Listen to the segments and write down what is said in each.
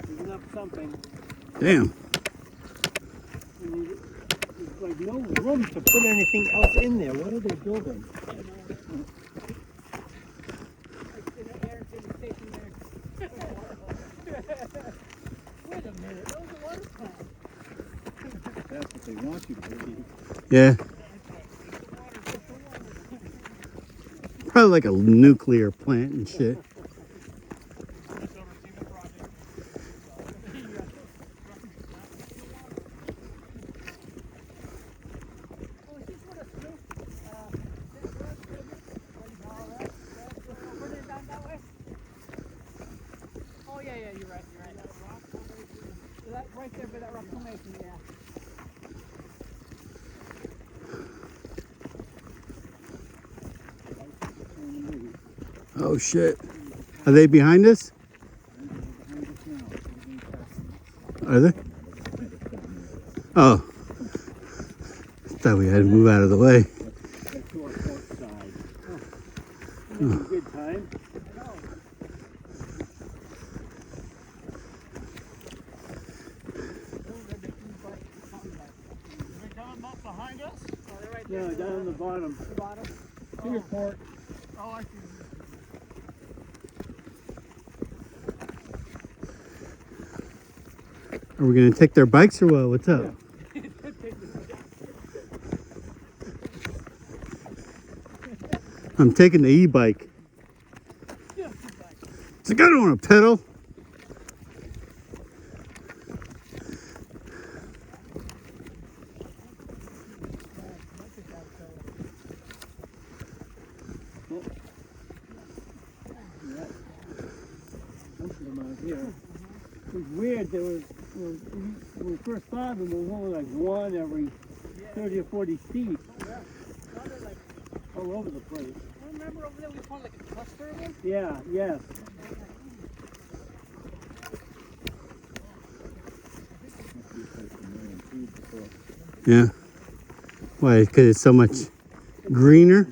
Digging up something. Damn. There's like no room to put anything else in there. What are they building? Wait a minute, that was a water plant. That's what they want you to believe. Yeah. Probably like a nuclear plant and shit. Oh yeah, you're right. So that right there by that rock formation, yeah. Oh shit. Are they behind us? Are they? Oh. Thought we had to move out of the way. That's to our port side. Oh. A good time. I know. They're coming up behind us? Oh, they're right there. Yeah, down on the bottom. The bottom? To your port. Oh, I see. Are we gonna take their bikes or what? What's up? I'm taking the e-bike. It's like I don't want to pedal. It was weird. There was, when we first saw them, there was only like one every 30 or 40 feet. Yeah. Sounded like, All over the place. I remember over there we found like a cluster of them. Yeah, yes. Yeah. Why? Because it's so much greener.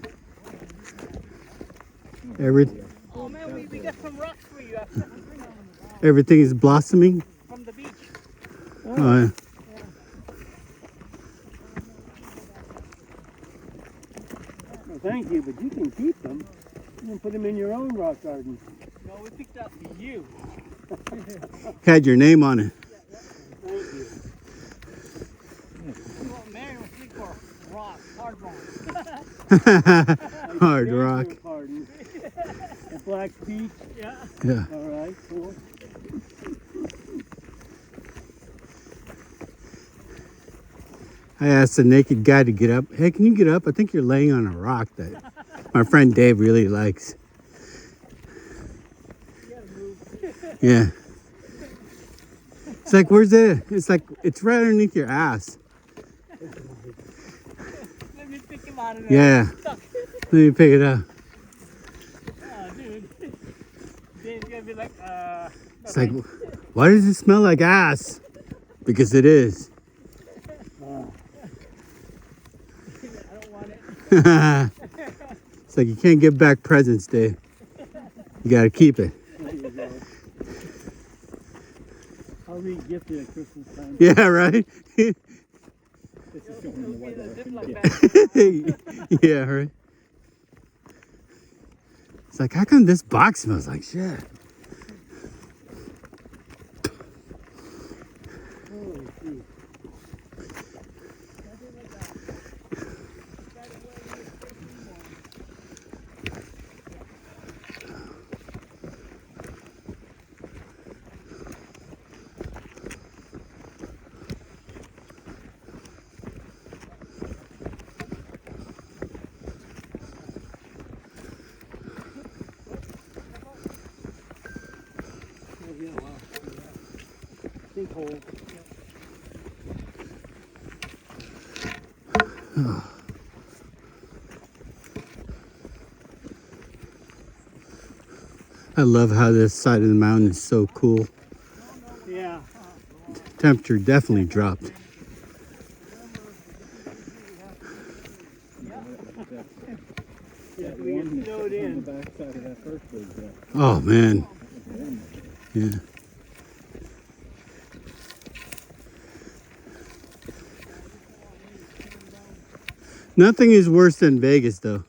Oh man, we got some rocks for you after Everything is blossoming. from the beach. Oh, yeah. Well, thank you, but you can keep them. You can put them in your own rock garden. No, we picked that for you. Had your name on it. Thank you. Well, Mary was looking for rock, hard rock. Hard Beg your rock. pardon. A black peach. Yeah. Yeah. All right, cool. I asked the naked guy to get up. Hey, can you get up? I think you're laying on a rock that my friend Dave really likes. You gotta move. Yeah. It's like, where's it? It's like, it's right underneath your ass. Let me pick him out of there. Yeah. Let me pick it up. Oh, dude. Dave's gonna be like, It's like, why does it smell like ass? Because it is. I don't want it. It's like you can't give back presents, Dave. You gotta keep it. There you go. I'll re-gift it at Christmas time. Yeah, right? This is showing the It'll be weather. the I can Ziploc get. bag. Yeah, right. It's like, how come this box smells like shit? Holy shoot. Oh, yeah, wow. Sinkhole. I love how this side of the mountain is so cool. Yeah. Temperature definitely dropped. Yeah, we get snowed in. backside of that first bridge there. Oh man. Yeah. Nothing is worse than Vegas though.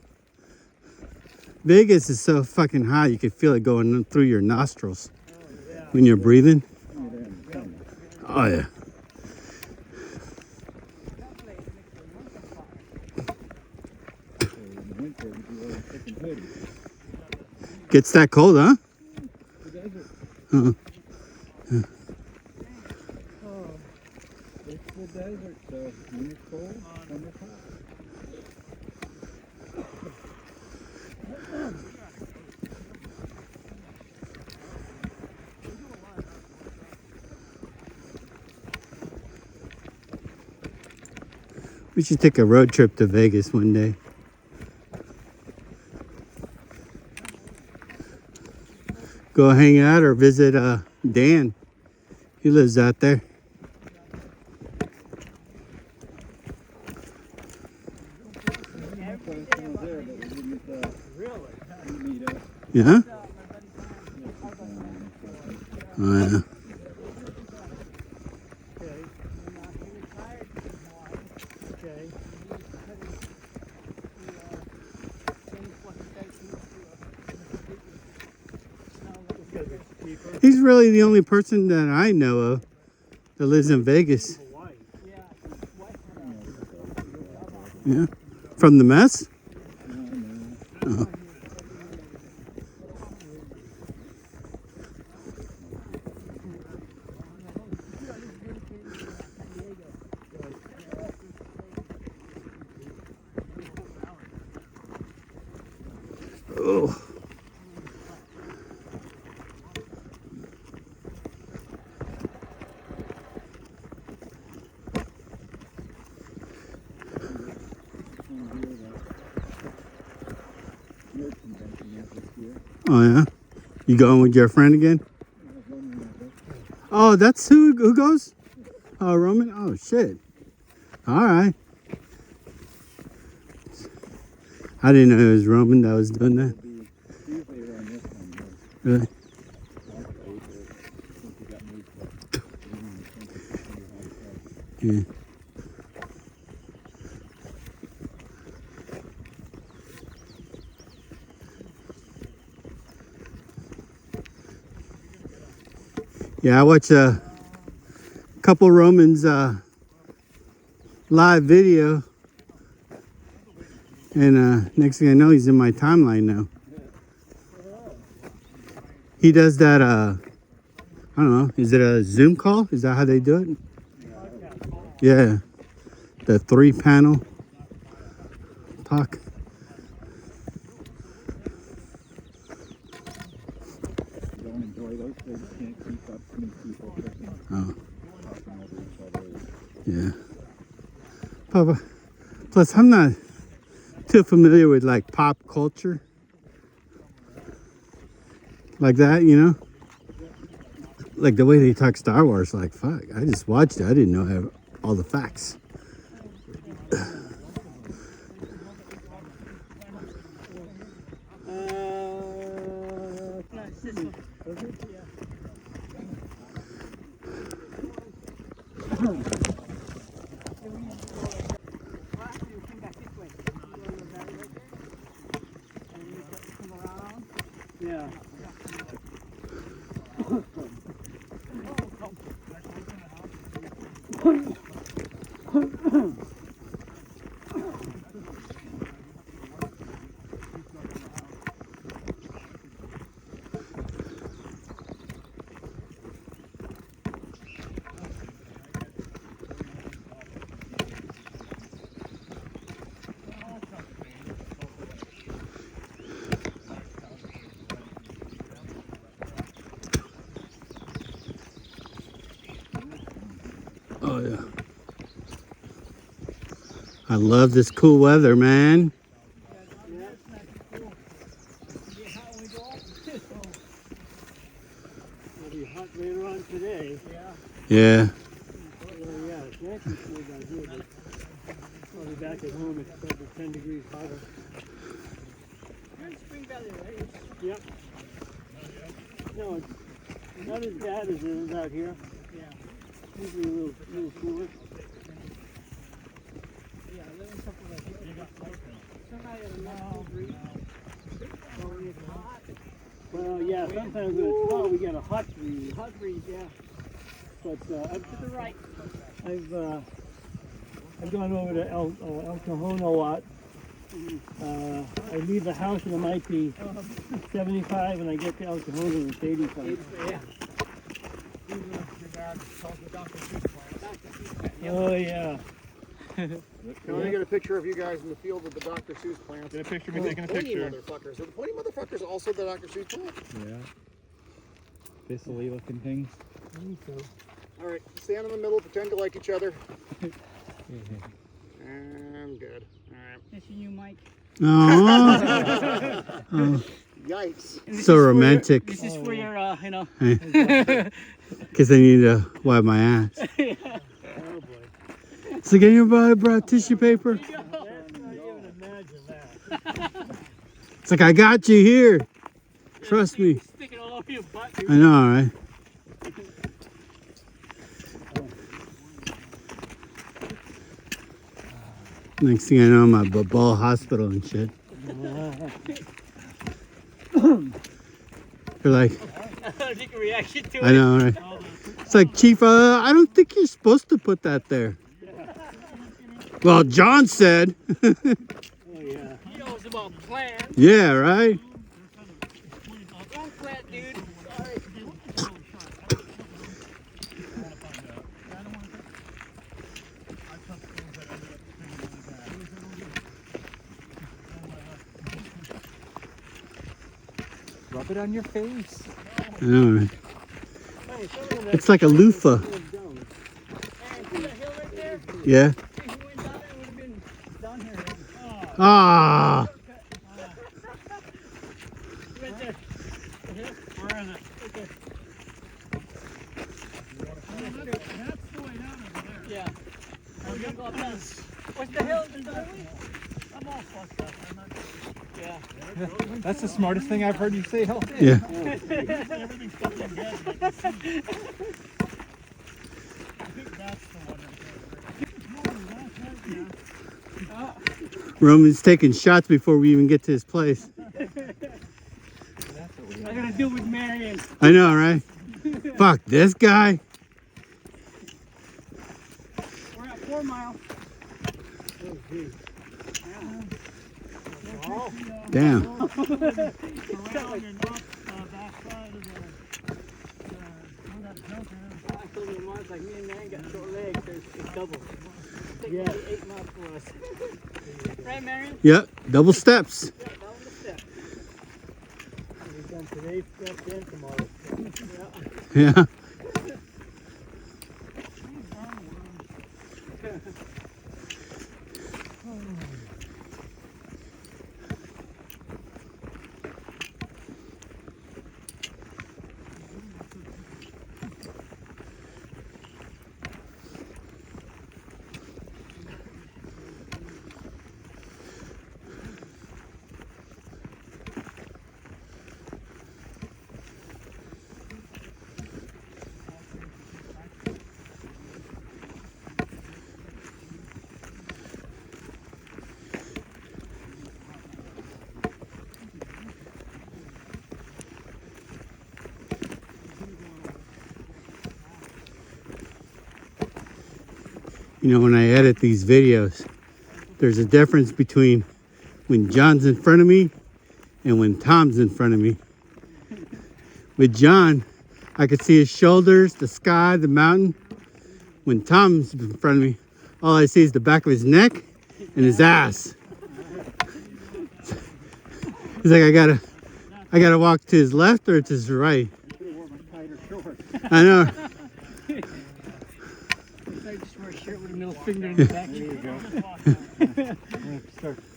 Vegas is so fucking hot you can feel it going through your nostrils when you're breathing. Oh yeah. In the winter, we'd be wearing thick and hoodie. Gets that cold, huh? The desert. Uh-huh. It's the desert, so when it's cold, when it's hot. We should take a road trip to Vegas one day. Go hang out or visit Dan. He lives out there. Yeah? Oh, yeah. He's really the only person that I know of that lives in Vegas. Yeah. From the mess? Oh. Oh. Oh yeah? You going with your friend again? Oh, that's who goes? Oh, Roman? Oh, shit. All right. I didn't know it was Roman that was doing that. Really? Yeah. Yeah, I watched a couple Romans live video, and next thing I know, he's in my timeline now. He does that. I don't know. Is it a Zoom call? Is that how they do it? Yeah, the 3-panel talk. Don't enjoy those things. Can't keep up to meet people. Oh. Talking over each other. Yeah. Papa. Plus, I'm not too familiar with like pop culture. Like that, you know? Like the way they talk Star Wars, like, fuck. I just watched it. I didn't know all the facts. Yeah. Oh, yeah. I love this cool weather, man. It'll be hot later on today. Yeah. Yeah, it's actually cool down here, but I'll be back at home. It's probably 10 degrees hotter. Spring Valley, right? Yep. No, it's not as bad as it is out here. Yeah. Usually a little cooler. Yeah, I live in something like that. Somehow you have a nice breeze. Or when it's hot. Well, yeah, sometimes when it's hot, we get a hot breeze. Hot breeze, yeah. But To the right. I've gone over to El Cajon a lot. I leave the house and it might be 75, and I get to El Cajon and it's 85. Yeah. Oh yeah. Can I get a picture of you guys in the field with the Dr. Seuss plants? Get a picture of me taking a Pointy picture. motherfuckers. Are the pointy motherfuckers also the Dr. Seuss plants? Yeah. Thistly looking things. All right, stand in the middle, pretend to like each other. And good. All right. Missing you, Mike. Oh, Yikes. so romantic. This is for your, you know. Because I need to wipe my ass. Oh boy. So get anybody brought tissue paper? I can't even imagine that. It's like, I got you here. Trust me. Stick it all over your butt. I know, right? Next thing I know, I'm at Babal Hospital and shit. They're like, Take a reaction to it. I know, right? It's like, Chief, I don't think you're supposed to put that there. Well, John said. Oh yeah. He knows about plants. Yeah, right? Wrong plant, dude. Sorry. Rub it on your face. I know, right? It's like a loofah. And see that hill right there? Yeah. If we went down there, it would have been down here. Ah. Right there. The hill? Where is it? Right there. That's the way down over there. Yeah. We're gonna go up that. What's the hill? I'm all fucked up. I'm not. Yeah. That's the smartest thing I've heard you say all day. Yeah. Everything's fucking dead. But I think that's the one. Roman's taking shots before we even get to his place. I gotta deal with Marion. I know, right? Fuck this guy. We're at 4 Mile. Damn. Around and up that side of that junction. I told you once, like me and man got short legs, so it's double. It's Yeah. like 8 miles for us. Right, Marion? Yep, double steps. Yeah, that was the step. We've done today's step and tomorrow's step. Yeah. You know, when I edit these videos, there's a difference between when John's in front of me and when Tom's in front of me. With John, I could see his shoulders, the sky, the mountain. When Tom's in front of me, all I see is the back of his neck and his ass. He's like, I gotta walk to his left or to his right. I know. I just wear a shirt with a middle finger in the back. There you go.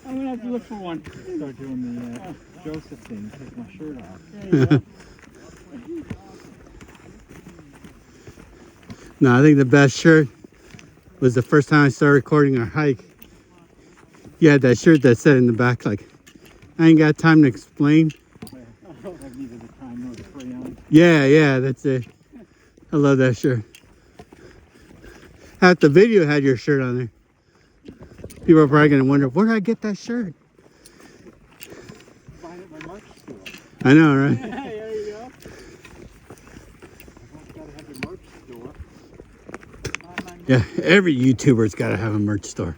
I'm gonna have to look for one. Start doing the Joseph thing, take my shirt off. No, I think the best shirt was the first time I started recording our hike. You had that shirt that said in the back, like, I ain't got time to explain. I've needed the time nor the crayon. Yeah, that's it. I love that shirt. Half the video had your shirt on there. People are probably gonna wonder, where did I get that shirt? Buying at my merch store. I know, right? Yeah, there you go. Everyone's got to have their merch store. Yeah, every YouTuber's got to have a merch store.